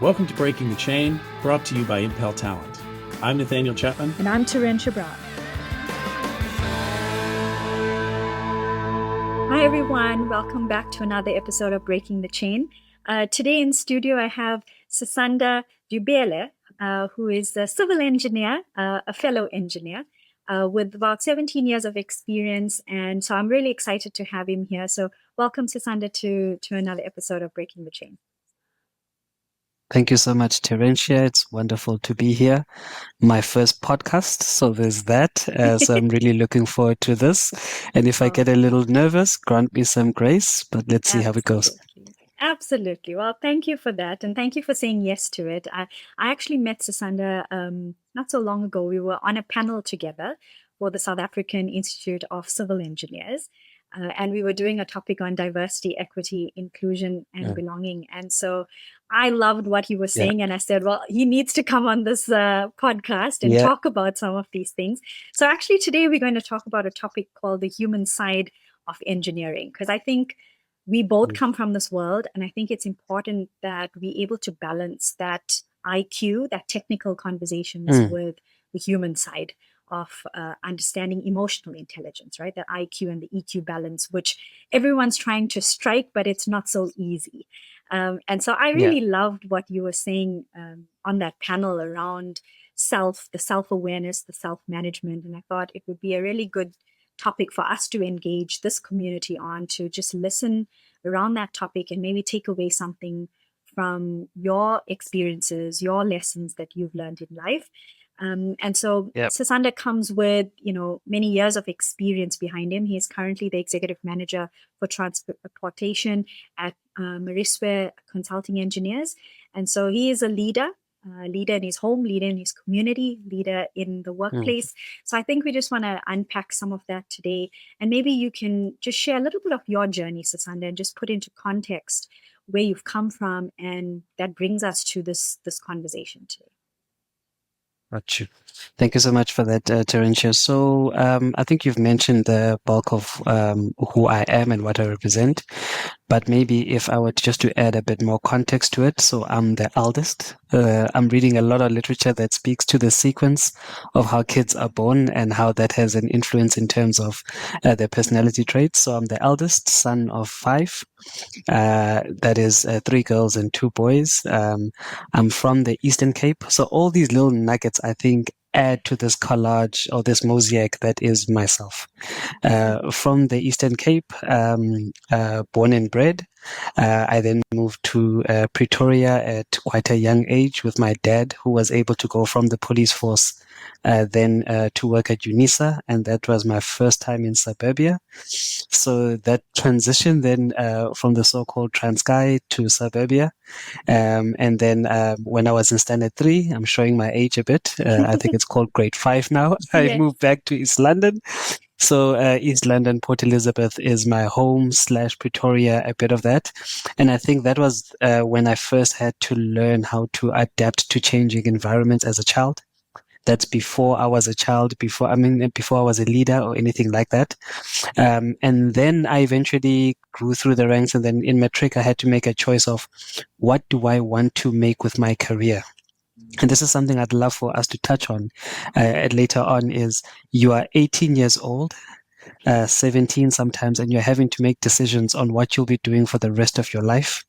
Welcome to Breaking the Chain, brought to you by Impel Talent. I'm Nathaniel Chapman. And I'm Terentia Browne. Hi, everyone. Welcome back to another episode of Breaking the Chain. Today in studio, I have Sisanda Dyubhele, who is a civil engineer, a fellow engineer, with about 17 years of experience. And so I'm really excited to have him here. So welcome, Sisanda, to another episode of Breaking the Chain. Thank you so much, Terentia. It's wonderful to be here. My first podcast, so there's that. So I'm really looking forward to this. And if I get a little nervous, grant me some grace, but let's see how it goes. Absolutely. Well, thank you for that. And thank you for saying yes to it. I actually met Sisanda not so long ago. We were on a panel together for the South African Institute of Civil Engineers. And we were doing a topic on diversity, equity, inclusion, and belonging. And so I loved what he was saying. And I said, well, he needs to come on this podcast and talk about some of these things. So actually today we're going to talk about a topic called the human side of engineering, because I think we both come from this world. And I think it's important that we're able to balance that IQ, that technical conversations with the human side of understanding emotional intelligence, right? The IQ and the EQ balance, which everyone's trying to strike, but it's not so easy. And so I really loved what you were saying on that panel around the self-awareness, the self-management. And I thought it would be a really good topic for us to engage this community on, to just listen around that topic and maybe take away something from your experiences, your lessons that you've learned in life. And so Sisanda comes with, many years of experience behind him. He is currently the executive manager for transportation at Mariswe Consulting Engineers. And so he is a leader in his home, leader in his community, leader in the workplace. So I think we just want to unpack some of that today. And maybe you can just share a little bit of your journey, Sisanda, and just put into context where you've come from. And that brings us to this conversation today. Got you. Thank you so much for that, Terentia. So I think you've mentioned the bulk of who I am and what I represent. But maybe if I were just to add a bit more context to it. So I'm the eldest. I'm reading a lot of literature that speaks to the sequence of how kids are born and how that has an influence in terms of their personality traits. So I'm the eldest son of 5. That is 3 girls and 2 boys. I'm from the Eastern Cape. So all these little nuggets, I think, add to this collage or this mosaic that is myself. From the Eastern Cape, born and bred. I then moved to Pretoria at quite a young age with my dad, who was able to go from the police force then to work at UNISA, and that was my first time in suburbia. So that transition then from the so-called Transkei to suburbia. And then when I was in standard 3, I'm showing my age a bit. I think it's called grade 5 now. I moved back to East London. So East London, Port Elizabeth is my home / Pretoria, a bit of that. And I think that was when I first had to learn how to adapt to changing environments as a child. That's before I was a child, before I was a leader or anything like that. And then I eventually grew through the ranks. And then in matric, I had to make a choice of what do I want to make with my career? And this is something I'd love for us to touch on later on, is you are 18 years old, 17 sometimes, and you're having to make decisions on what you'll be doing for the rest of your life.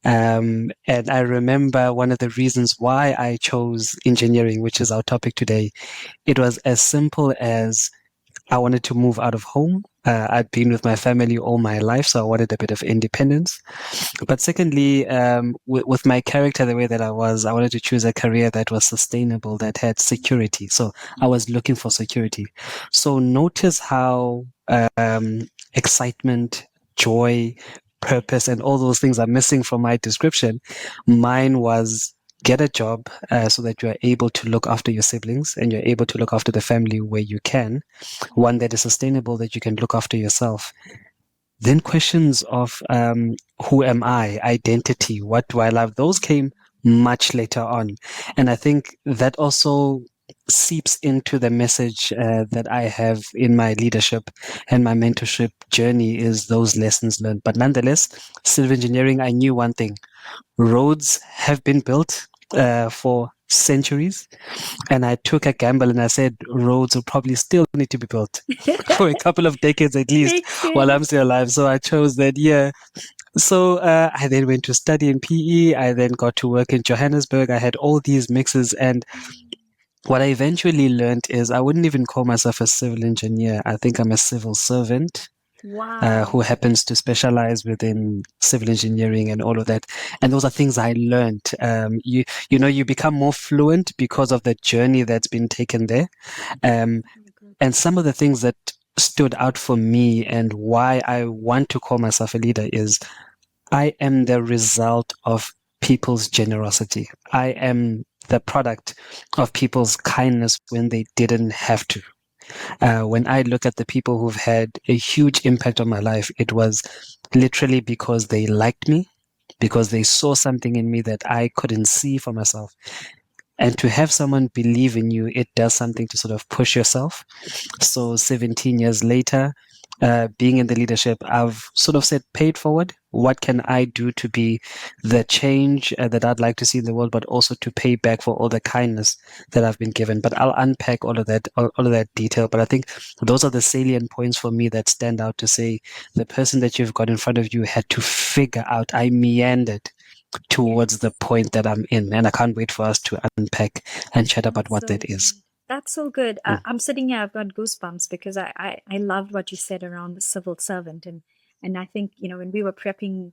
And I remember one of the reasons why I chose engineering, which is our topic today. It was as simple as I wanted to move out of home. I'd been with my family all my life, so I wanted a bit of independence. But secondly, with my character, the way that I wanted to choose a career that was sustainable, that had security. So I was looking for security. So notice how excitement, joy, purpose, and all those things are missing from my description. Mine was get a job so that you are able to look after your siblings and you're able to look after the family where you can. One that is sustainable, that you can look after yourself. Then questions of who am I, identity, what do I love? Those came much later on. And I think that also seeps into the message that I have in my leadership and my mentorship journey, is those lessons learned. But nonetheless, civil engineering, I knew one thing. roads have been built for centuries. And I took a gamble and I said roads will probably still need to be built for a couple of decades at least Makes while I'm sense. still alive. So I chose that year. So I then went to study in PE. I then got to work in Johannesburg. I had all these mixes. And what I eventually learned is I wouldn't even call myself a civil engineer. I think I'm a civil servant who Wow. happens to specialize within civil engineering and all of that. And those are things I learned. You become more fluent because of the journey that's been taken there. Um, Good. and some of the things that stood out for me and why I want to call myself a leader is I am the result of people's generosity. I am the product of people's kindness when they didn't have to. When I look at the people who've had a huge impact on my life, it was literally because they liked me, because they saw something in me that I couldn't see for myself. And to have someone believe in you, it does something to sort of push yourself. So 17 years later, being in the leadership, I've sort of said, paid forward. What can I do to be the change that I'd like to see in the world, but also to pay back for all the kindness that I've been given? But I'll unpack all of that detail. But I think those are the salient points for me that stand out to say the person that you've got in front of you had to figure out. I meandered towards the point that I'm in, and I can't wait for us to unpack and chat about That's what so that is. good. That's so good. Mm. I'm sitting here, I've got goosebumps because I loved what you said around the civil servant. And I think, when we were prepping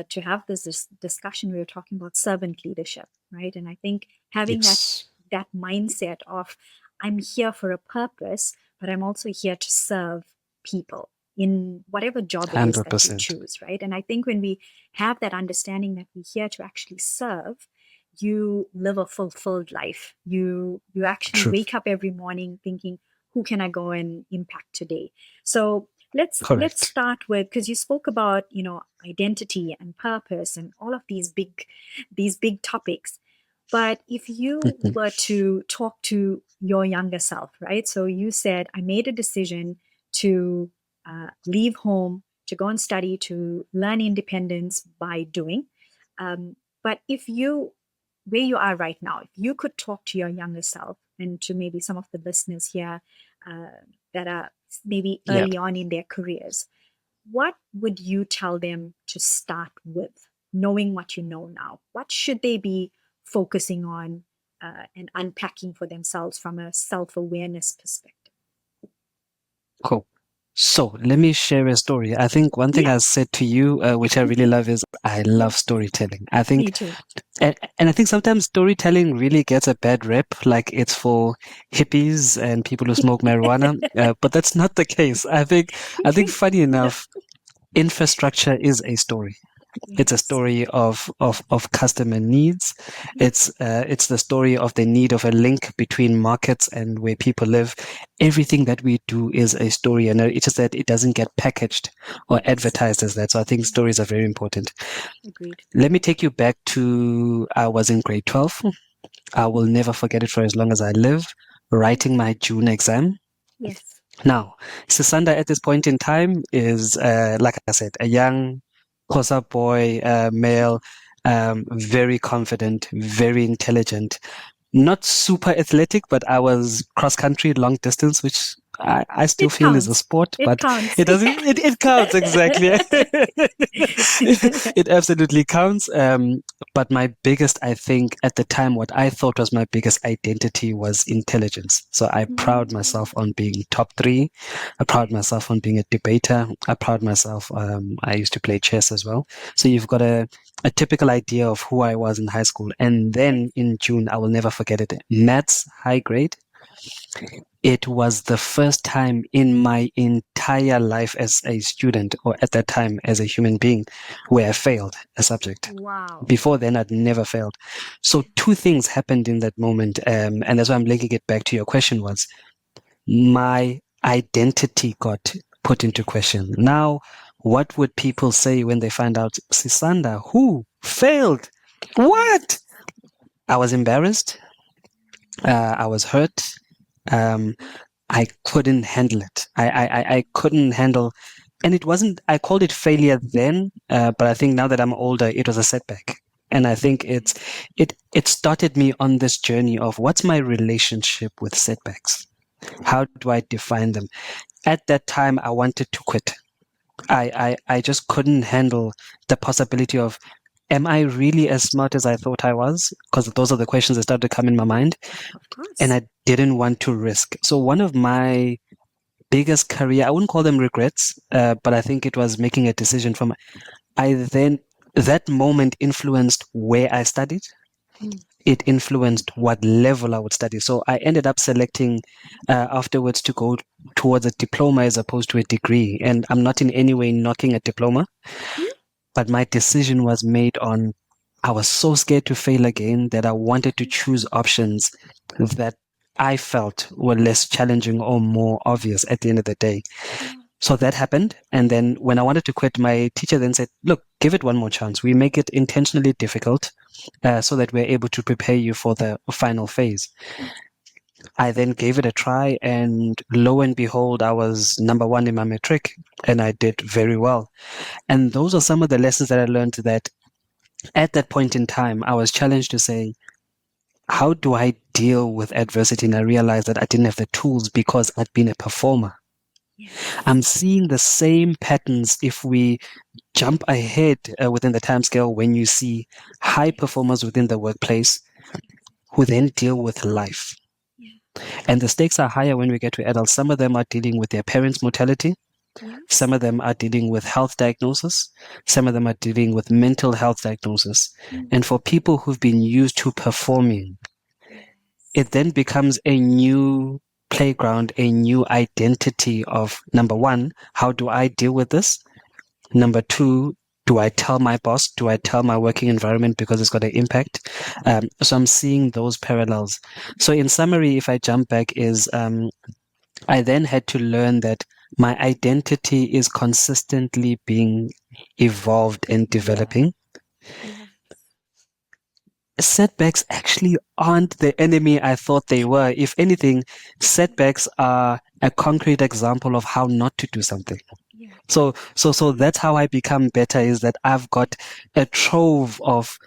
to have this discussion, we were talking about servant leadership, right? And I think having Yes, that mindset of I'm here for a purpose, but I'm also here to serve people in whatever job it is that we 100%. choose, right? And I think when we have that understanding that we're here to actually serve, you live a fulfilled life. You actually True. wake up every morning thinking, who can I go and impact today? So let's Correct. start with, because you spoke about identity and purpose and all of these big topics. But if you Mhm. were to talk to your younger self, right? So you said, I made a decision to leave home, to go and study, to learn independence by doing. But if you, where you are right now, if you could talk to your younger self and to maybe some of the listeners here uh, that are maybe Yeah. early on in their careers, what would you tell them to start with, knowing what you know now? What should they be focusing on and unpacking for themselves from a self awareness perspective? Cool. So let me share a story. I think one thing Yeah, I said to you, which I really love, is I yeah, love storytelling. I me think, too. and I think sometimes storytelling really gets a bad rep, like it's for hippies and people who smoke marijuana. But that's not the case. I think, funny Yeah. enough, infrastructure is a story. It's a Yes. story of customer needs. Yeah. It's the story of the need of a link between markets and where people live. Everything that we do is a story, and it's just that it doesn't get packaged or Yes. advertised as that. So I think Yeah. stories are very important. Agreed. Let me take you back to I was in grade 12. I will never forget it for as long as I live. Writing my June exam. Yes. Now, Sisanda at this point in time is, like I said, a young Xhosa boy, male, very confident, very intelligent, not super athletic, but I was cross country, long distance, which I still It feel is a counts. sport, It but counts. it doesn't, it counts exactly. It absolutely counts. But my biggest, I think, at the time, what I thought was my biggest identity was intelligence. So I proud Mm. myself on being top three. I proud myself on being a debater. I proud myself. I used to play chess as well. So you've got a typical idea of who I was in high school. And then in June, I will never forget it. Maths high grade. It was the first time in my entire life as a student, or at that time as a human being, where I failed a subject. Wow. Before then, I'd never failed. So two things happened in that moment, and that's why I'm linking it back to your question was my identity got put into question. Now, what would people say when they find out Sisanda, who failed? What? Yes. I was embarrassed. I was hurt. Um, I couldn't handle it. I couldn't handle, and it wasn't. I called it failure then, but I think now that I'm older, it was a setback. And I think it started me on this journey of what's my relationship with setbacks? How do I define them? At that time, I wanted to quit. I just couldn't handle the possibility of, am I really as smart as I thought I was? Because those are the questions that started to come in my mind. Of course. And I didn't want to risk. So one of my biggest career, I wouldn't call them regrets, but I think it was making a decision from, that moment influenced where I studied. It influenced what level I would study. So I ended up selecting afterwards to go towards a diploma as opposed to a degree. And I'm not in any way knocking a diploma, but my decision was made on, I was so scared to fail again that I wanted to choose options that I felt were less challenging or more obvious at the end of the day. So that happened. And then when I wanted to quit, my teacher then said, look, give it one more chance. We make it intentionally difficult so that we're able to prepare you for the final phase. I then gave it a try, and lo and behold, I was number one in my matric, and I did very well. And those are some of the lessons that I learned, that at that point in time, I was challenged to say, how do I deal with adversity? And I realized that I didn't have the tools because I'd been a performer. I'm seeing the same patterns if we jump ahead within the timescale when you see high performers within the workplace who then deal with life. And the stakes are higher when we get to adults. Some of them are dealing with their parents' mortality. Some of them are dealing with health diagnosis. Some of them are dealing with mental health diagnosis. And for people who've been used to performing, it then becomes a new playground, a new identity of, number one, how do I deal with this? Number two, do I tell my boss? Do I tell my working environment because it's got an impact? So I'm seeing those parallels. So in summary, if I jump back, is I then had to learn that my identity is consistently being evolved and developing. Setbacks actually aren't the enemy I thought they were. If anything, setbacks are a concrete example of how not to do something. So that's how I become better, is that I've got a trove of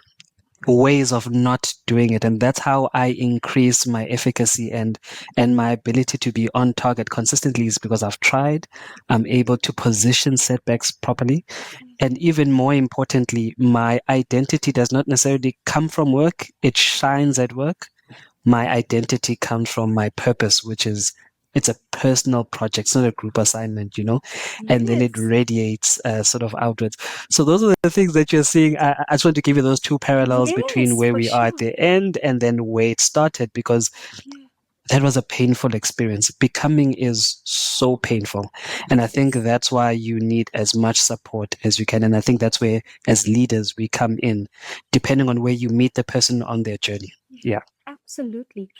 ways of not doing it, and that's how I increase my efficacy and my ability to be on target consistently, is because I've tried. I'm able to position setbacks properly, and even more importantly, my identity does not necessarily come from work. It shines at work. My identity comes from my purpose, which is, it's a personal project. It's not a group assignment, and then it radiates sort of outwards. So those are the things that you're seeing. I just want to give you those two parallels between where we are at the end and then where it started, because that was a painful experience. Becoming is so painful. And I think that's why you need as much support as you can. And I think that's where, as leaders, we come in, depending on where you meet the person on their journey. Yeah. Absolutely.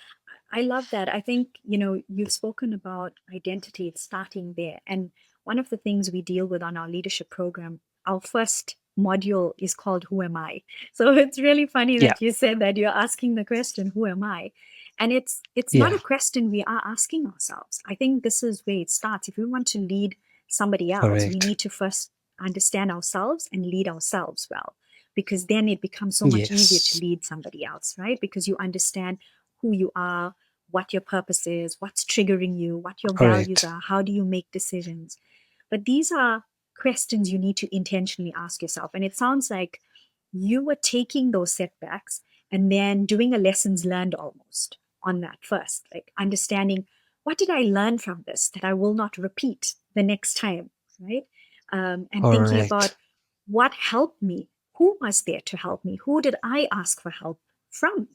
I love that. I think, you've spoken about identity, it's starting there. And one of the things we deal with on our leadership program, our first module is called Who Am I? So it's really funny that you said that you're asking the question, who am I? And it's not a question we are asking ourselves. I think this is where it starts. If we want to lead somebody else, we need to first understand ourselves and lead ourselves well, because then it becomes so much easier to lead somebody else, right? Because you understand who you are, what your purpose is, what's triggering you, what your values are, how do you make decisions. But these are questions you need to intentionally ask yourself. And it sounds like you were taking those setbacks and then doing a lessons learned almost on that first, like understanding, what did I learn from this that I will not repeat the next time, right? And thinking about what helped me, who was there to help me, who did I ask for help from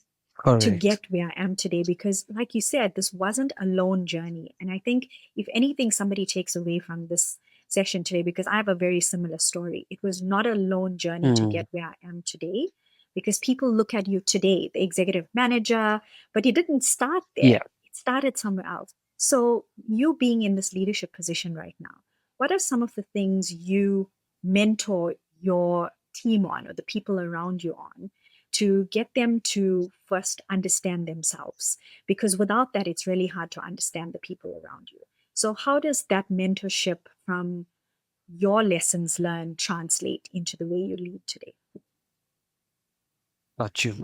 to get where I am today? Because like you said, this wasn't a lone journey. And I think if anything somebody takes away from this session today, because I have a very similar story, it was not a lone journey to get where I am today, because people look at you today, the executive manager, but it didn't start there. It started somewhere else. So you being in this leadership position right now, what are some of the things you mentor your team on, or the people around you on, to get them to first understand themselves? Because without that, it's really hard to understand the people around you. So how does that mentorship from your lessons learned translate into the way you lead today? Got you.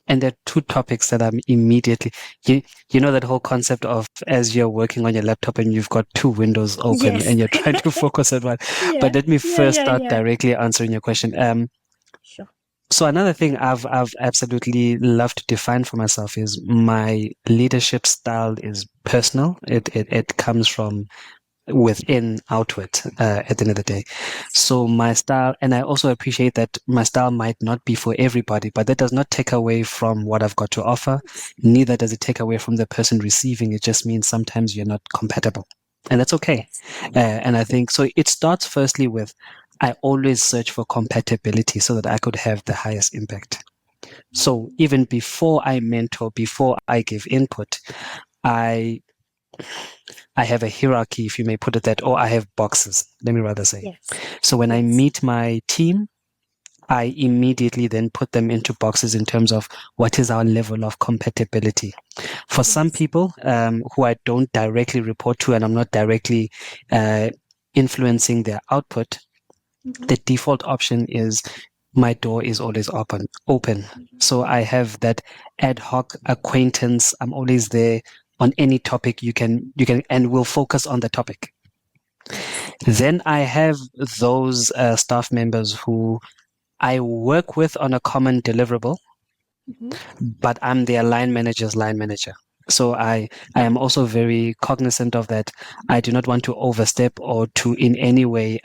And there are two topics that I'm immediately, you know, that whole concept of as you're working on your laptop and you've got two windows open Yes. and you're trying to focus on one. Yeah. But let me first start Yeah. directly answering your question. Sure. So another thing I've absolutely loved to define for myself is my leadership style is personal. It comes from within outward at the end of the day. So my style, and I also appreciate that my style might not be for everybody, but that does not take away from what I've got to offer. Neither does it take away from the person receiving. It just means sometimes you're not compatible, and that's okay. And I think so. It starts firstly with I always search for compatibility so that I could have the highest impact. So even before I mentor, before I give input, I I have a hierarchy, if you may put it that, or I have boxes, let me rather say. Yes. So when I Yes. meet my team, I immediately then put them into boxes in terms of what is our level of compatibility. For some Yes. people who I don't directly report to and I'm not directly influencing their output, the default option is my door is always open. So I have that ad hoc acquaintance. I'm always there on any topic you can, and we'll focus on the topic. Then I have those staff members who I work with on a common deliverable, but I'm their line manager's line manager. So I am also very cognizant of that. I do not want to overstep or to in any way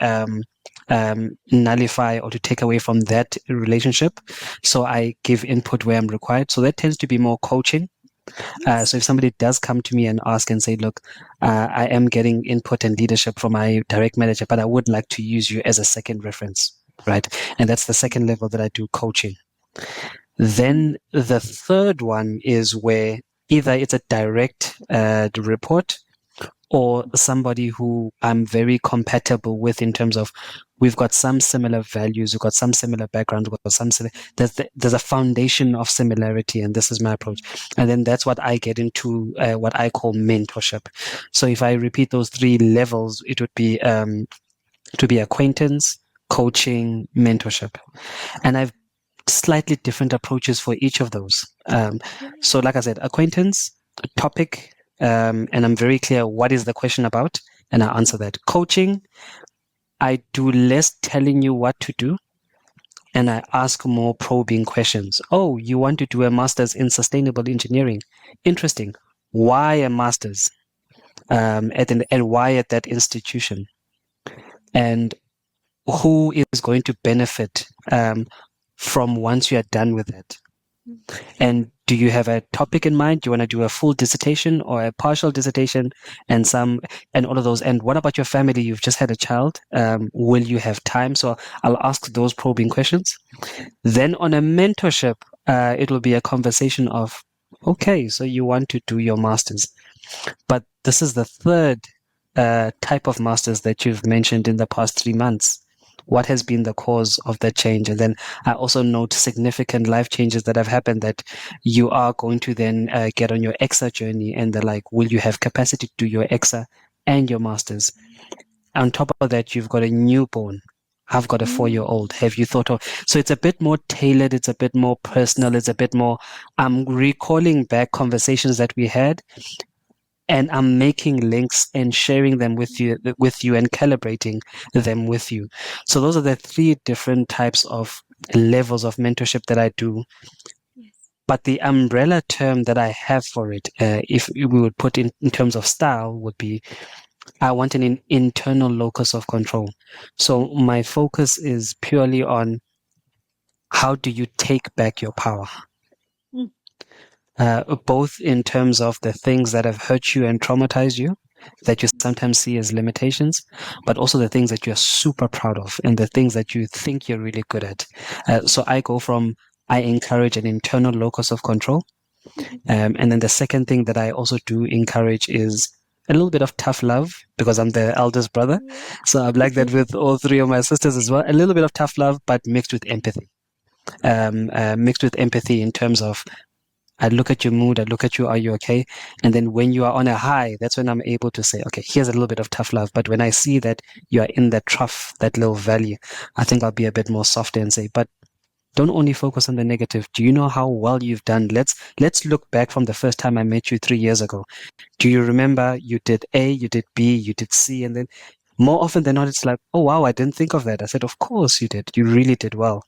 nullify or to take away from that relationship. So I give input where I'm required. So that tends to be more coaching. So if somebody does come to me and ask and say, look, I am getting input and leadership from my direct manager, but I would like to use you as a second reference, right? And that's the second level that I do coaching. Then the third one is where either it's a direct report or somebody who I'm very compatible with in terms of we've got some similar values, we've got some similar backgrounds, we've got some there's a foundation of similarity, and this is my approach. And then that's what I get into what I call mentorship. So if I repeat those three levels, it would be acquaintance, coaching, mentorship. And I've slightly different approaches for each of those. So like I said, acquaintance, topic, and I'm very clear what is the question about, and I answer that. Coaching, I do less telling you what to do, and I ask more probing questions. Oh, you want to do a master's in sustainable engineering? Interesting. Why a master's? And why at that institution? And who is going to benefit from once you are done with it? And do you have a topic in mind? Do you want to do a full dissertation or a partial dissertation and all of those? And what about your family? You've just had a child. Will you have time? So I'll ask those probing questions. Then on a mentorship, it will be a conversation of, okay, so you want to do your master's, but this is the third type of master's that you've mentioned in the past 3 months. What has been the cause of that change? And then I also note significant life changes that have happened that you are going to then get on your EXA journey. And they're like, will you have capacity to do your EXA and your master's? On top of that, you've got a newborn. I've got a 4-year-old. Have you thought of? So it's a bit more tailored. It's a bit more personal. It's a bit more, I'm recalling back conversations that we had, and I'm making links and sharing them with you and calibrating them with you. So those are the 3 different types of levels of mentorship that I do. Yes. But the umbrella term that I have for it, if we would put in terms of style, would be I want an internal locus of control. So my focus is purely on how do you take back your power? Both in terms of the things that have hurt you and traumatized you, that you sometimes see as limitations, but also the things that you're super proud of and the things that you think you're really good at. So I go from, I encourage an internal locus of control. And then the second thing that I also do encourage is a little bit of tough love, because I'm the eldest brother. So I'm like that with all 3 of my sisters as well. A little bit of tough love, but mixed with empathy. Mixed with empathy in terms of, I look at your mood, I look at you, are you okay? And then when you are on a high, that's when I'm able to say, okay, here's a little bit of tough love. But when I see that you are in that trough, that little valley, I think I'll be a bit more softer and say, but Don't only focus on the negative. Do you know how well you've done? Let's look back from the first time I met you 3 years ago. Do you remember you did A, you did B, you did C, and then more often than not, it's like, oh wow, I didn't think of that. I said, of course you did. You really did well.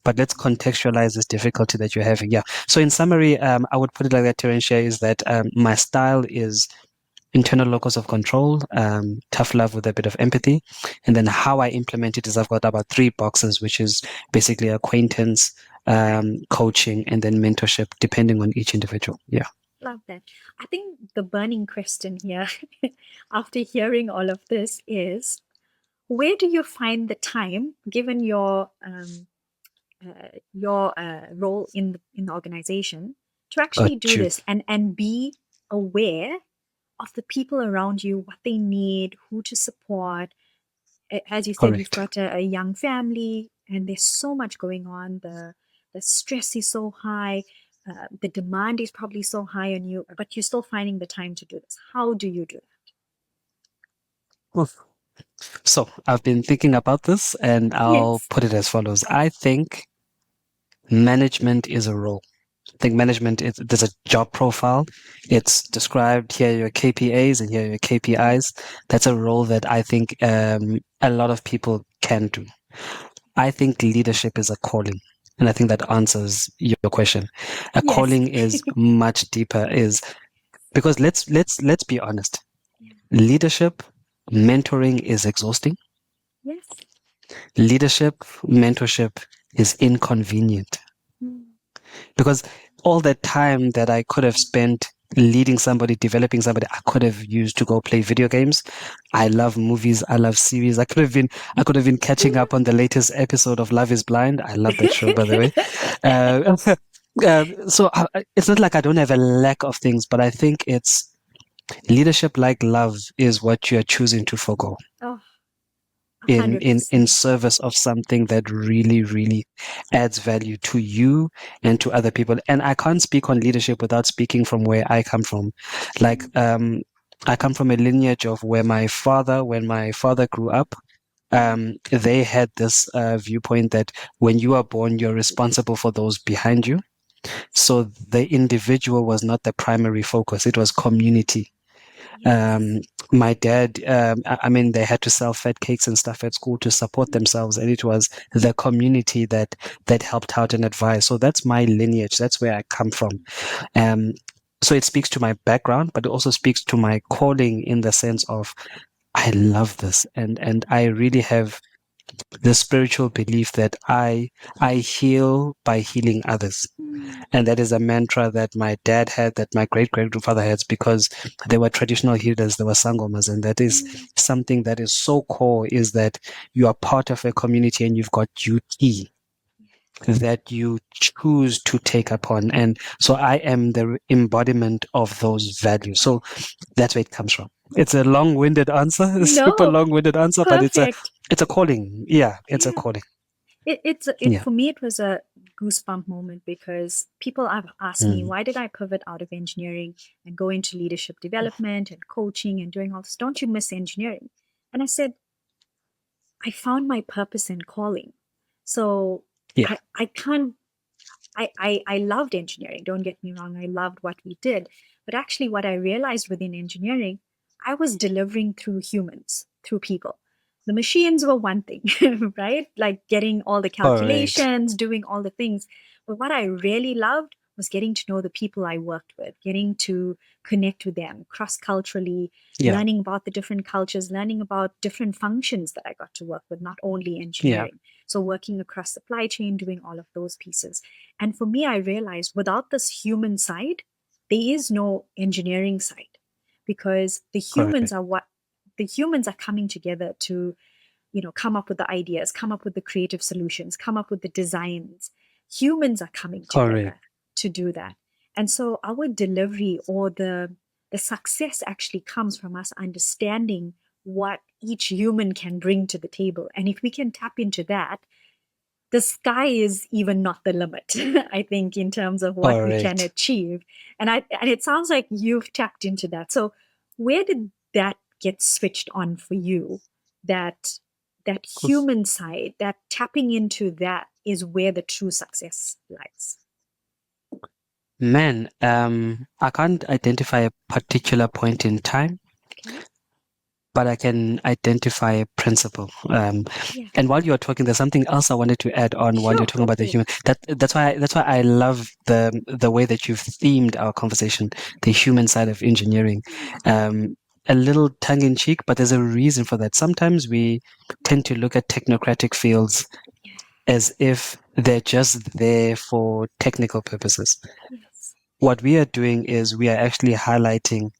But let's contextualize this difficulty that you're having. Yeah. So in summary, I would put it like that, Terentia, is that my style is internal locus of control, tough love with a bit of empathy. And then how I implement it is I've got about 3 boxes, which is basically acquaintance, coaching, and then mentorship, depending on each individual. Yeah. Love that. I think the burning question here, after hearing all of this, is where do you find the time, given your role in the organization, to actually do Got you. this and be aware of the people around you, what they need, who to support. As you said, you've Correct. got a young family, and there's so much going on. The stress is so high. The demand is probably so high on you, but you're still finding the time to do this. How do you do Oof. So I've been thinking about this and that? I'll Yes. put it as follows. I think management is a role. I think management is there's a job profile. It's described here are your KPAs and here are your KPIs. That's a role that I think a lot of people can do. I think leadership is a calling. And I think that answers your question. A Yes. calling is much deeper, is because let's be honest. Yeah. Leadership, mentoring is exhausting. Yes. Leadership, mentorship is inconvenient Mm. because all that time that I could have spent leading somebody, developing somebody, I could have used to go play video games. I love movies. I love series. I could have been catching up on the latest episode of Love is Blind. I love that show, by the way. Uh, it's not like I don't have a lack of things, but I think it's leadership like love is what you're choosing to forgo Oh, in 100%. service of something that really adds value to you and to other people. And I can't speak on leadership without speaking from where I come from. Like I come from a lineage of where when my father grew up, they had this viewpoint that when you are born, you're responsible for those behind you. So the individual was not the primary focus, it was community. Yes. My dad, I mean, they had to sell fat cakes and stuff at school to support themselves, and it was the community that helped out and advised. So that's my lineage. That's where I come from. Um, so it speaks to my background, but it also speaks to my calling in the sense of I love this, and I really have the spiritual belief that I heal by healing others. Mm. And that is a mantra that my dad had, that my great great grandfather had, because they were traditional healers, they were sangomas. And that is Mm. something that is so core, is that you are part of a community and you've got duty that you choose to take upon. And so I am the embodiment of those values. So that's where it comes from. It's a long-winded answer, a super No, long-winded answer, but perfect. it's a calling. Yeah, it's a Yeah. calling. It Yeah. for me, it was a goosebump moment because people have asked me, Mm. why did I pivot out of engineering and go into leadership development and coaching and doing all this? Don't you miss engineering? And I said, I found my purpose and calling. So Yeah. I can't I loved engineering, don't get me wrong. I loved what we did. But actually, what I realized within engineering, I was delivering through humans, through people. The machines were one thing, right? Like getting all the Correct. calculations, doing all the things. But what I really loved was getting to know the people I worked with, getting to connect with them cross culturally, Yeah. learning about the different cultures, learning about different functions that I got to work with, not only Yeah. engineering. So, working across supply chain, doing all of those pieces. And for me, I realized without this human side, there is no engineering side because Correct. the humans are coming together to, come up with the ideas, come up with the creative solutions, come up with the designs. Humans are coming Correct. together to do that. And so our delivery or the success actually comes from us understanding what each human can bring to the table. And if we can tap into that, the sky is even not the limit, I think, in terms of what we can Correct. achieve. And it sounds like you've tapped into that. So where did that get switched on for you? That that human side, that tapping into that is where the true success lies. Man, I can't identify a particular point in time, Okay. but I can identify a principle. Yeah. And while you're talking, there's something else I wanted to add on while Sure, you're talking go about the for it. human. That's why I love the way that you've themed our conversation, the human side of engineering. A little tongue in cheek, but there's a reason for that. Sometimes we tend to look at technocratic fields as if they're just there for technical purposes. Yes. What we are doing is we are actually highlighting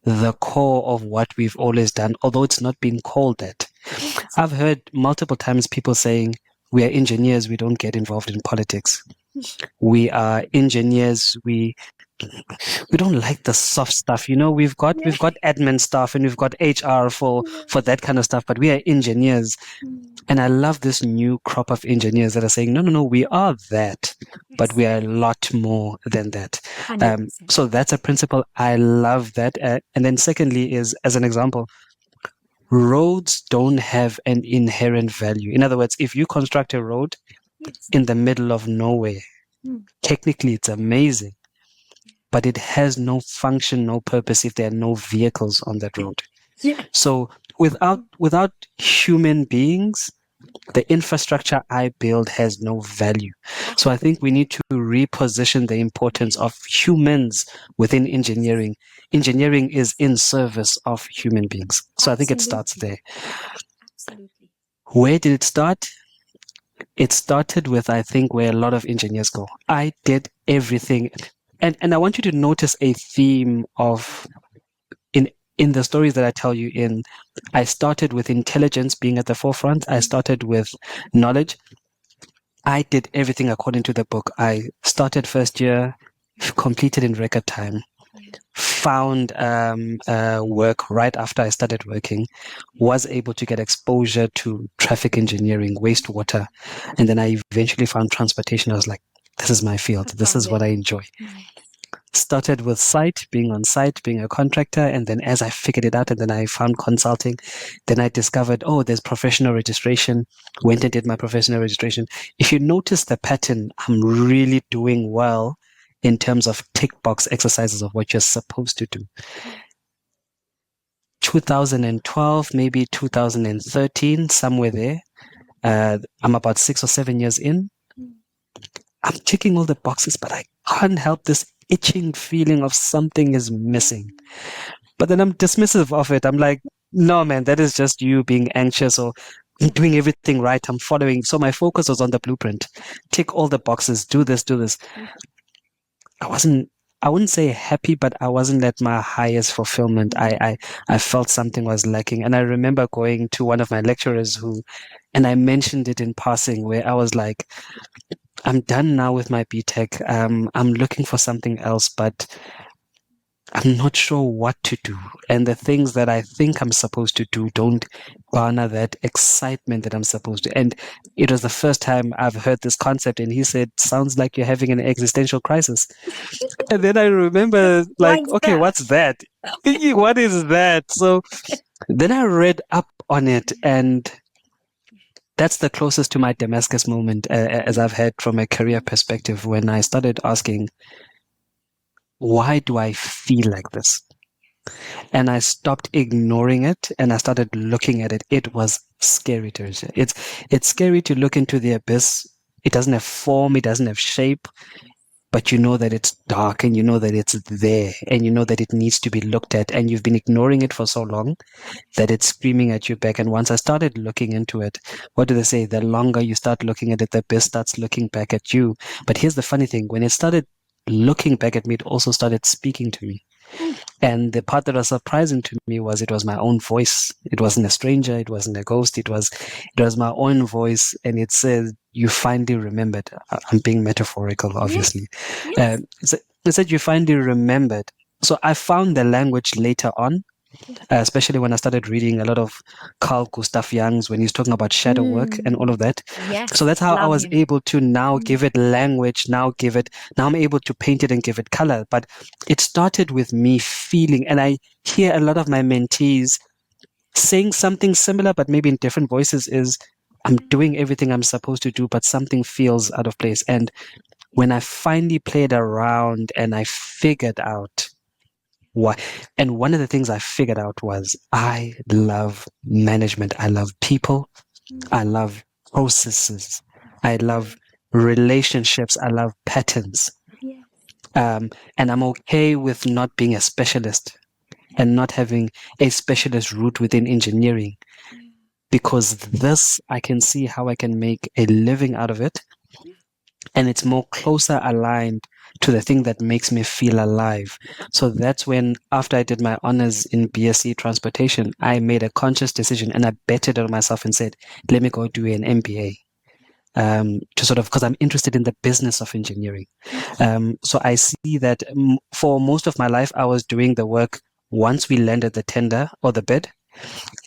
the core of what we've always done, although it's not been called that. Yes. I've heard multiple times people saying, we are engineers, we don't get involved in politics. We are engineers, we don't like the soft stuff. We've got admin stuff and we've got HR for that kind of stuff, but we are engineers. And I love this new crop of engineers that are saying, no, we are that, but we are a lot more than that. 100%. So that's a principle. I love that. And then secondly is, as an example, roads don't have an inherent value. In other words, if you construct a road in the middle of nowhere, technically it's amazing, but it has no function, no purpose if there are no vehicles on that road. So without human beings, the infrastructure I build has no value. So I think we need to reposition the importance of humans within engineering. Engineering is in service of human beings. So I think it starts there. Absolutely. Where did it start? It started with, I think, where a lot of engineers go. I did everything. And I want you to notice a theme of in the stories that I tell you I started with intelligence being at the forefront. I started with knowledge. I did everything according to the book. I started first year, completed in record time, found work right after I started working, was able to get exposure to traffic engineering, wastewater, and then I eventually found transportation. I was like, this is my field. This is what I enjoy. Started with site, being on site, being a contractor. And then as I figured it out and then I found consulting, then I discovered, there's professional registration. Went and did my professional registration. If you notice the pattern, I'm really doing well in terms of tick box exercises of what you're supposed to do. 2012, maybe 2013, somewhere there. I'm about 6 or 7 years in. I'm ticking all the boxes, but I can't help this itching feeling of something is missing. But then I'm dismissive of it. I'm like, no, man, that is just you being anxious or doing everything right. I'm following. So my focus was on the blueprint. Tick all the boxes. Do this, do this. I wouldn't say happy, but I wasn't at my highest fulfillment. I felt something was lacking. And I remember going to one of my lecturers and I mentioned it in passing, where I was like, I'm done now with my BTech. I'm looking for something else, but I'm not sure what to do. And the things that I think I'm supposed to do don't garner that excitement that I'm supposed to. And it was the first time I've heard this concept. And he said, sounds like you're having an existential crisis. And then I remember like, okay, what's that? What is that? So then I read up on it, and that's the closest to my Damascus moment as I've had from a career perspective, when I started asking, why do I feel like this? And I stopped ignoring it and I started looking at it. It was scary to see. It's scary to look into the abyss. It doesn't have form, it doesn't have shape, but you know that it's dark and you know that it's there and you know that it needs to be looked at, and you've been ignoring it for so long that it's screaming at you back. And once I started looking into it, what do they say? The longer you start looking at it, the abyss starts looking back at you. But here's the funny thing. When it started looking back at me, it also started speaking to me. And the part that was surprising to me was it was my own voice. It wasn't a stranger. It wasn't a ghost. It was my own voice. And it said, you finally remembered. I'm being metaphorical, obviously. Yes. It said, you finally remembered. So I found the language later on, especially when I started reading a lot of Carl Gustav Jung's, when he's talking about shadow work and all of that. Yes, so that's how I was him. able to now give it language, now I'm able to paint it and give it color. But it started with me feeling, and I hear a lot of my mentees saying something similar, but maybe in different voices, is I'm doing everything I'm supposed to do, but something feels out of place. And when I finally played around and I figured out why, and one of the things I figured out was I love management. I love people. I love processes. I love relationships. I love patterns. Yes. And I'm okay with not being a specialist and not having a specialist route within engineering, because this, I can see how I can make a living out of it. And it's more closer aligned to the thing that makes me feel alive. So that's when, after I did my honors in BSc transportation, I made a conscious decision and I betted on myself and said, let me go do an MBA. To sort of, because I'm interested in the business of engineering. So I see that for most of my life, I was doing the work. Once we landed the tender or the bid,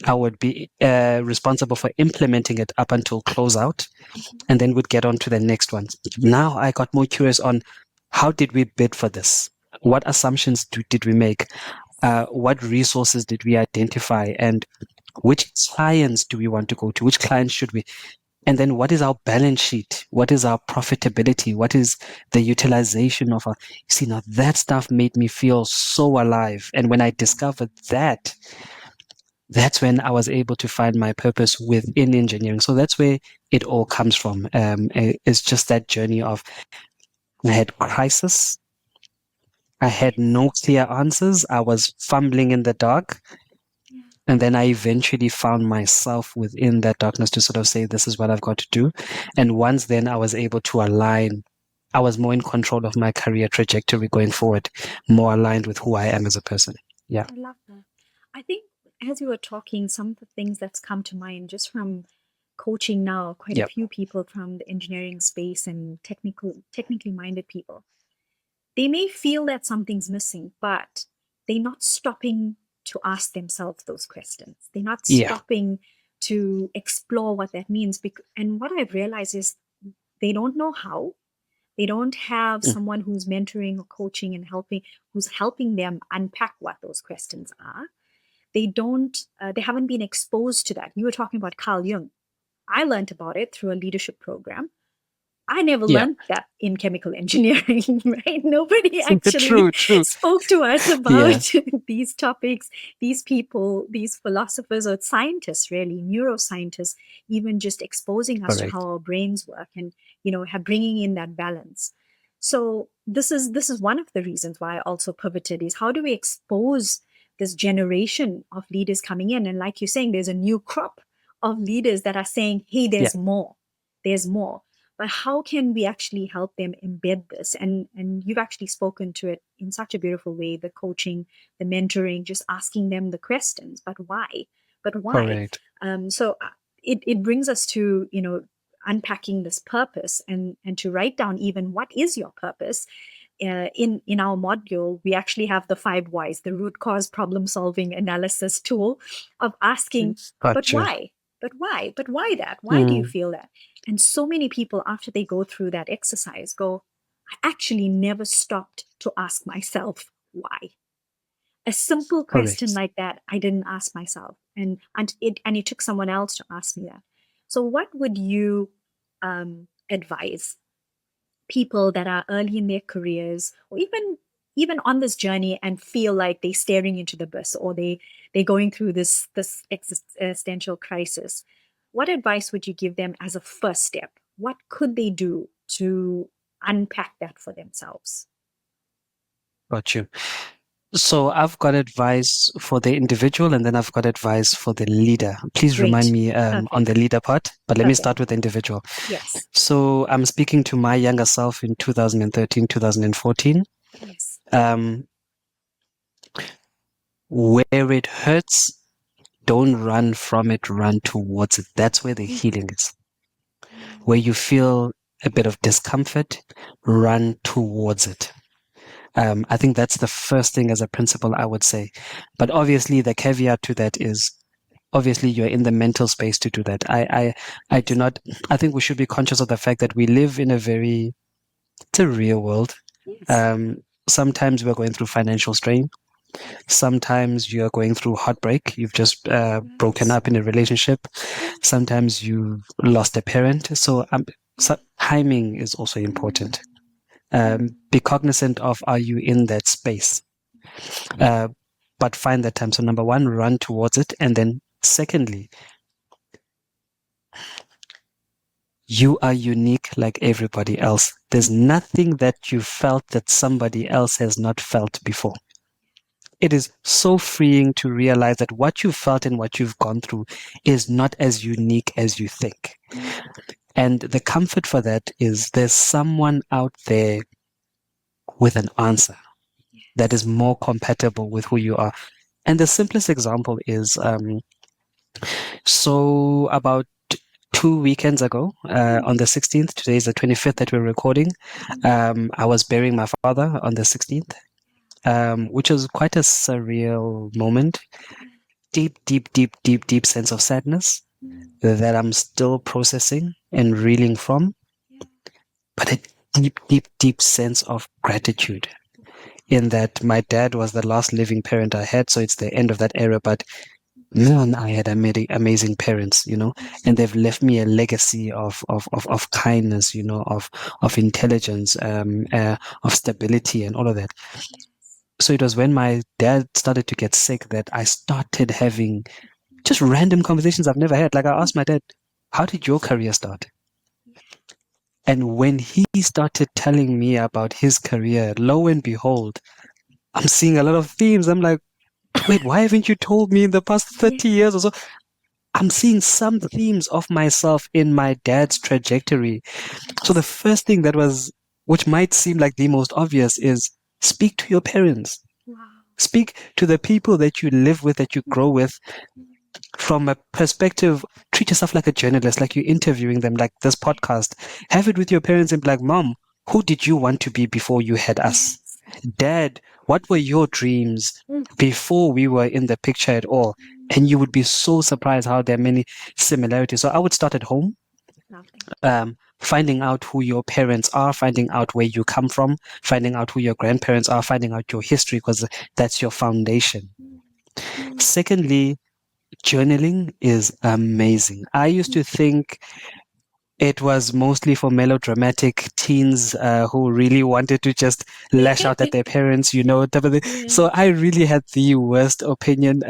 I would be responsible for implementing it up until closeout, and then would get on to the next ones. Now I got more curious on how did we bid for this? What assumptions did we make? What resources did we identify? And which clients do we want to go to? Which clients should we? And then what is our balance sheet? What is our profitability? What is the utilization of our, you see, now that stuff made me feel so alive. And when I discovered that, that's when I was able to find my purpose within engineering. So that's where it all comes from. It's just that journey of, I had crisis. I had no clear answers. I was fumbling in the dark. And then I eventually found myself within that darkness to sort of say, this is what I've got to do. And once then I was able to align, I was more in control of my career trajectory going forward, more aligned with who I am as a person. Yeah. I love that. I think as you were talking, some of the things that's come to mind just from coaching now quite a few people from the engineering space and technically minded people, they may feel that something's missing, but they're not stopping to ask themselves those questions. They're not stopping to explore what that means. And what I've realized is they don't know how. They don't have someone who's mentoring or coaching and who's helping them unpack what those questions are. They haven't been exposed to that. You were talking about Carl Jung. I learned about it through a leadership program. I never learned that in chemical engineering, right? Nobody actually spoke to us about these topics, these people, these philosophers or scientists, really, neuroscientists, even just exposing us to how our brains work and, bringing in that balance. So this is one of the reasons why I also pivoted is how do we expose this generation of leaders coming in? And like you're saying, there's a new crop of leaders that are saying, hey, there's more. There's more. But how can we actually help them embed this? And you've actually spoken to it in such a beautiful way, the coaching, the mentoring, just asking them the questions, but why? But why? So it brings us to, unpacking this purpose and to write down even what is your purpose. In our module, we actually have the 5 whys, the root cause problem solving analysis tool of asking, but why? But why? But why that? Why do you feel that? And so many people, after they go through that exercise, go, I actually never stopped to ask myself why. A simple question like that, I didn't ask myself. And it took someone else to ask me that. So what would you advise people that are early in their careers or even on this journey and feel like they're staring into the abyss or they're going through this existential crisis? What advice would you give them as a first step? What could they do to unpack that for themselves? Got you. So I've got advice for the individual and then I've got advice for the leader. Please remind me on the leader part, but let me start with the individual. Yes. So I'm speaking to my younger self in 2013, 2014. Yes. Where it hurts, don't run from it, run towards it. That's where the healing is. Where you feel a bit of discomfort, run towards it. I think that's the first thing as a principle I would say. But obviously the caveat to that is obviously you're in the mental space to do that. I think we should be conscious of the fact that we live in it's a real world. Sometimes we're going through financial strain. Sometimes you're going through heartbreak. You've just broken up in a relationship. Sometimes you lost a parent. So timing is also important. Be cognizant of, are you in that space? But find that time. So number one, run towards it. And then secondly, you are unique like everybody else. There's nothing that you felt that somebody else has not felt before. It is so freeing to realize that what you felt and what you've gone through is not as unique as you think. And the comfort for that is there's someone out there with an answer that is more compatible with who you are. And the simplest example is, so about 2 weekends ago, on the 16th, today is the 25th that we're recording, I was burying my father on the 16th, which was quite a surreal moment. Deep sense of sadness that I'm still processing and reeling from, but a deep sense of gratitude in that my dad was the last living parent I had, so it's the end of that era, but man, I had amazing parents, and they've left me a legacy of kindness, of intelligence, of stability and all of that. So it was when my dad started to get sick that I started having just random conversations I've never had. Like I asked my dad, how did your career start? And when he started telling me about his career, lo and behold, I'm seeing a lot of themes. I'm like, wait, why haven't you told me in the past 30 years or so? I'm seeing some themes of myself in my dad's trajectory. So the first thing which might seem like the most obvious, is speak to your parents. Wow. Speak to the people that you live with, that you grow with, from a perspective, treat yourself like a journalist, like you're interviewing them, like this podcast. Have it with your parents and be like, Mom, who did you want to be before you had us? Dad, what were your dreams before we were in the picture at all? And you would be so surprised how there are many similarities. So I would start at home, finding out who your parents are, finding out where you come from, finding out who your grandparents are, finding out your history, because that's your foundation. Secondly, journaling is amazing. I used to think it was mostly for melodramatic teens who really wanted to just lash out at their parents, type of thing. Yeah. So I really had the worst opinion,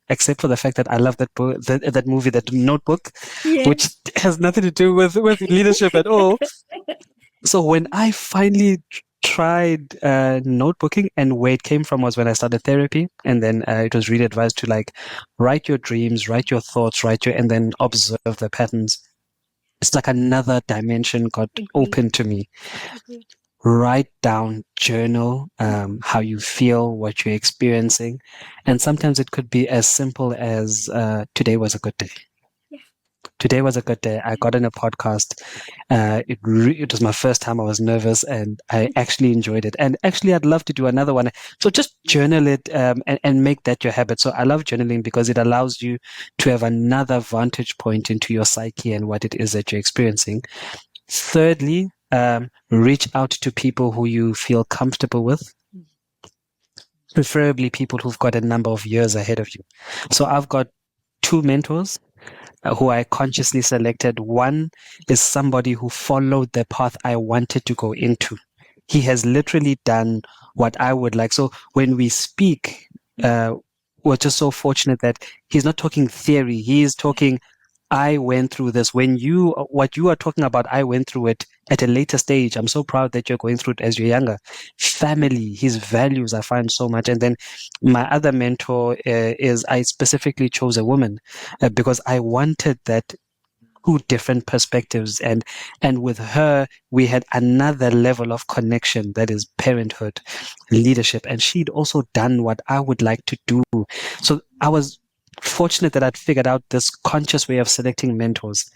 except for the fact that I love that book, that movie, that Notebook, which has nothing to do with leadership at all. So when I finally tried notebooking, and where it came from was when I started therapy, and then it was really advised to write your dreams, write your thoughts, and then observe the patterns. It's like another dimension got opened to me. Write down, journal how you feel, what you're experiencing. And sometimes it could be as simple as today was a good day. Today was a good day. I got in a podcast. It was my first time. I was nervous, and I actually enjoyed it. And actually, I'd love to do another one. So just journal it and make that your habit. So I love journaling because it allows you to have another vantage point into your psyche and what it is that you're experiencing. Thirdly, reach out to people who you feel comfortable with, preferably people who've got a number of years ahead of you. So I've got 2 mentors who I consciously selected. One is somebody who followed the path I wanted to go into. He has literally done what I would like. So when we speak, we're just so fortunate that he's not talking theory. He is talking, I went through this. What you are talking about, I went through it at a later stage. I'm so proud that you're going through it as you're younger. Family, his values, I find so much. And then my other mentor is, I specifically chose a woman because I wanted that 2 different perspectives, and with her we had another level of connection, that is parenthood, leadership, and she'd also done what I would like to do. So I was fortunate that I'd figured out this conscious way of selecting mentors,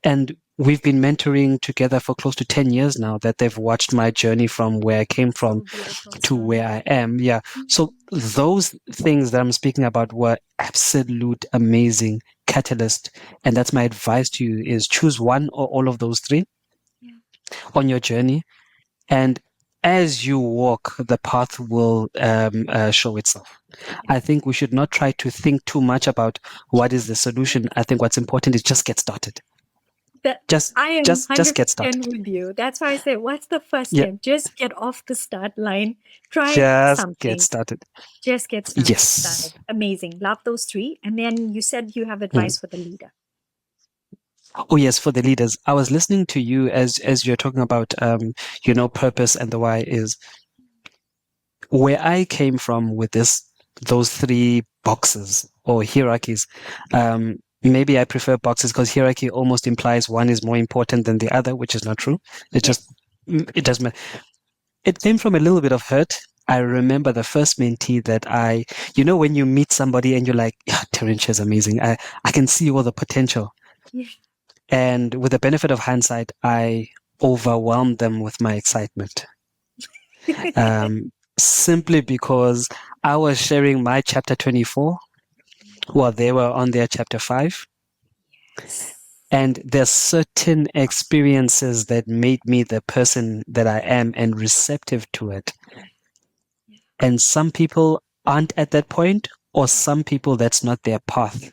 and we've been mentoring together for close to 10 years now, that they've watched my journey from where I came from to where I am. Yeah. So those things that I'm speaking about were absolute amazing catalyst. And that's my advice to you, is choose one or all of those 3 on your journey, and as you walk, the path will show itself. I think we should not try to think too much about what is the solution. I think what's important is just get started. I am Just get 100% started. with you. That's why I say, what's the first Yeah. step? Just get off the start line. Try Just something. get started. Just get started. Yes. Amazing. Love those three. And then you said you have advice for the leader. Oh yes, for the leaders. I was listening to you as you're talking about purpose and the why is where I came from with those three boxes or hierarchies. Maybe I prefer boxes because hierarchy almost implies one is more important than the other, which is not true. It doesn't. It came from a little bit of hurt. I remember the first mentee that when you meet somebody and you're like, yeah, Terentia is amazing. I can see all the potential. Yeah. And with the benefit of hindsight, I overwhelmed them with my excitement. Simply because I was sharing my chapter 24 while they were on their chapter 5. Yes. And there's certain experiences that made me the person that I am and receptive to it. And some people aren't at that point, or some people that's not their path.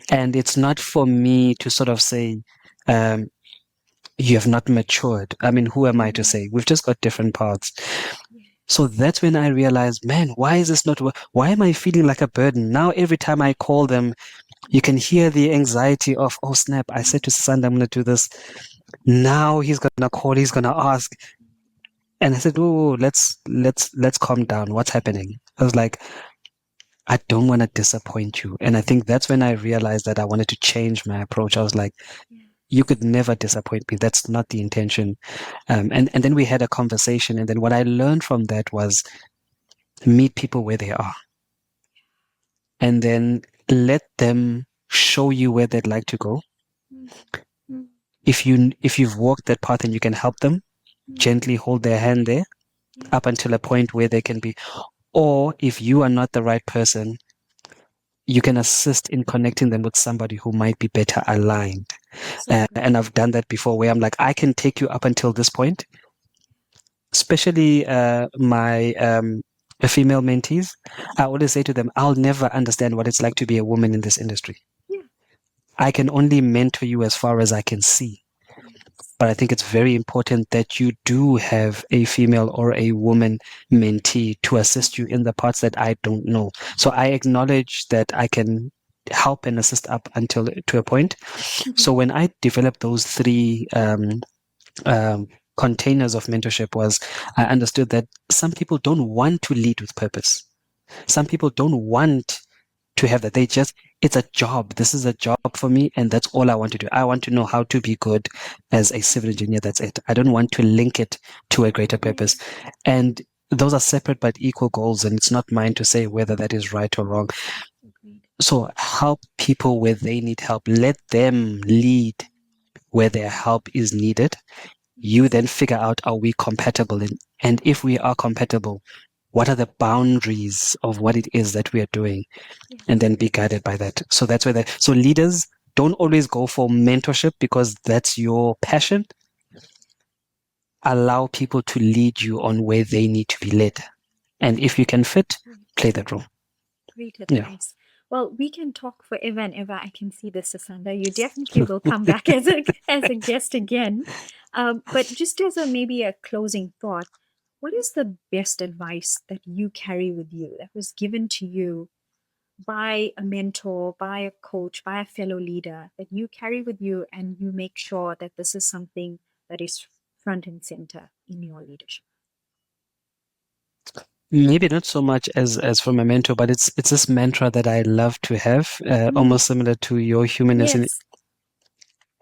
And it's not for me to sort of say, you have not matured. I mean, who am I to say? We've just got different paths. So that's when I realized, man, why is this not? Why am I feeling like a burden? Now, every time I call them, you can hear the anxiety of, oh, snap, I said to Sisanda, I'm going to do this. Now he's going to call, he's going to ask. And I said, oh, let's calm down. What's happening? I was like, I don't want to disappoint you. And I think that's when I realized that I wanted to change my approach. I was like, you could never disappoint me. That's not the intention. And then we had a conversation. And then what I learned from that was meet people where they are. And then let them show you where they'd like to go. If you've walked that path and you can help them, gently hold their hand there up until a point where they can be. Or if you are not the right person, you can assist in connecting them with somebody who might be better aligned. And I've done that before where I'm like, I can take you up until this point. Especially my female mentees, I always say to them, I'll never understand what it's like to be a woman in this industry. I can only mentor you as far as I can see. But I think it's very important that you do have a female or a woman mentee to assist you in the parts that I don't know. So I acknowledge that I can help and assist up until to a point. So when I developed those three containers of mentorship I understood that some people don't want to lead with purpose. Some people don't want to have that. It's a job. This is a job for me, and that's all I want to do. I want to know how to be good as a civil engineer. That's it. I don't want to link it to a greater purpose. And those are separate but equal goals, and it's not mine to say whether that is right or wrong. So help people where they need help. Let them lead where their help is needed. You then figure out, are we compatible? And if we are compatible, what are the boundaries of what it is that we are doing? And then be guided by that. So that's where so leaders don't always go for mentorship because that's your passion. Allow people to lead you on where they need to be led. And if you can fit, play that role. Great advice. Well, we can talk forever and ever. I can see this, Sisanda. You definitely will come back as a guest again. But just as maybe a closing thought, what is the best advice that you carry with you that was given to you by a mentor, by a coach, by a fellow leader that you carry with you and you make sure that this is something that is front and center in your leadership? Maybe not so much as from a mentor, but it's this mantra that I love to have, almost similar to your humanism. Yes.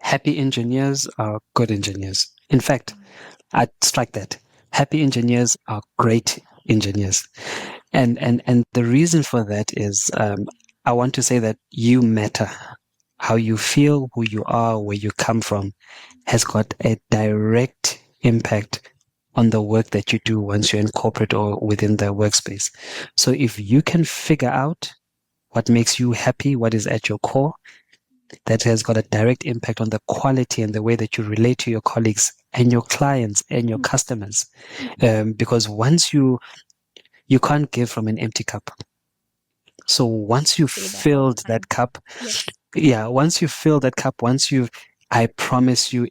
Happy engineers are good engineers. In fact, I'd strike that. Happy engineers are great engineers. And the reason for that is I want to say that you matter. How you feel, who you are, where you come from has got a direct impact on the work that you do once you're in corporate or within the workspace. So if you can figure out what makes you happy, what is at your core, that has got a direct impact on the quality and the way that you relate to your colleagues and your clients and your customers. Because once you can't give from an empty cup. So once you've filled that cup, once you fill that cup, I promise you,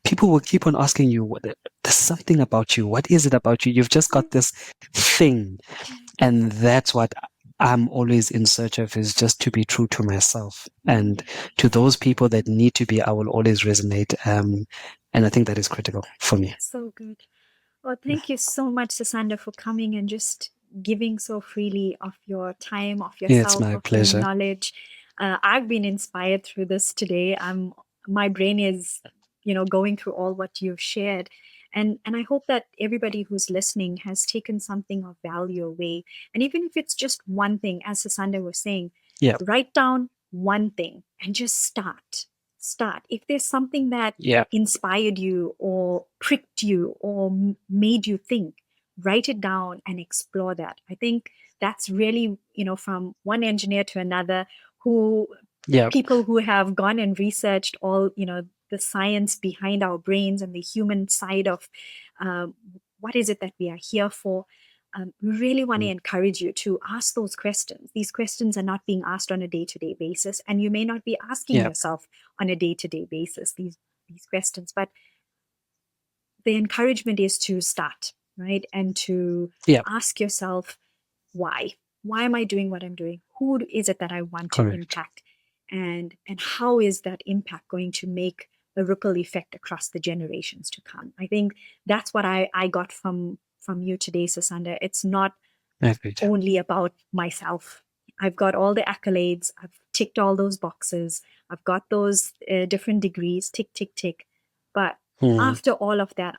people will keep on asking you, there's something about you. What is it about you? You've just got this thing. And that's what I'm always in search of, is just to be true to myself. And to those people that need to be, I will always resonate. And I think that is critical for me. So good. Well, thank you so much, Sisanda, for coming and just giving so freely of your time, of yourself, It's my of pleasure. your knowledge. I've been inspired through this today. My brain is, going through all what you've shared. And I hope that everybody who's listening has taken something of value away. And even if it's just one thing, as Sisanda was saying, write down one thing and just start. If there's something that inspired you or pricked you or made you think, write it down and explore that. I think that's really, from one engineer to another, people who have gone and researched all, the science behind our brains and the human side of what is it that we are here for. We really want to encourage you to ask those questions. These questions are not being asked on a day-to-day basis, and you may not be asking yourself on a day-to-day basis these questions, but the encouragement is to start, right? And to ask yourself, why? Why am I doing what I'm doing? Who is it that I want to impact? And how is that impact going to make a ripple effect across the generations to come? I think that's what I got from you today, Sisanda. It's not only about myself. I've got all the accolades. I've ticked all those boxes. I've got those different degrees, tick, tick, tick. But after all of that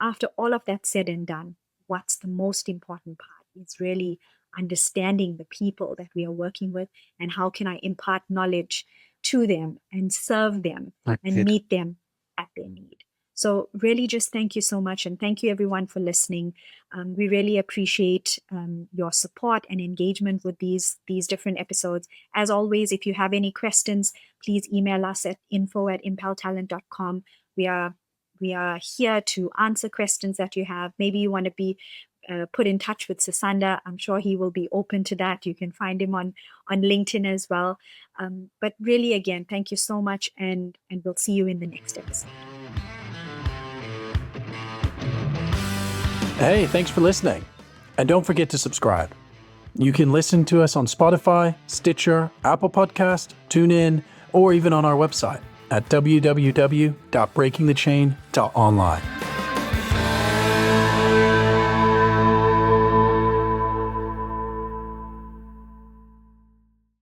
said and done, what's the most important part is really understanding the people that we are working with and how can I impart knowledge to them and serve them and meet them at their need. So really just thank you so much, and thank you everyone for listening. We really appreciate your support and engagement with these different episodes. As always, if you have any questions, please email us at info@impeltalent.com. We are here to answer questions that you have. Maybe you want to be put in touch with Sisanda. I'm sure he will be open to that. You can find him on LinkedIn as well. But really, again, thank you so much, and we'll see you in the next episode. Hey, thanks for listening. And don't forget to subscribe. You can listen to us on Spotify, Stitcher, Apple Podcast, TuneIn, or even on our website at www.breakingthechain.online.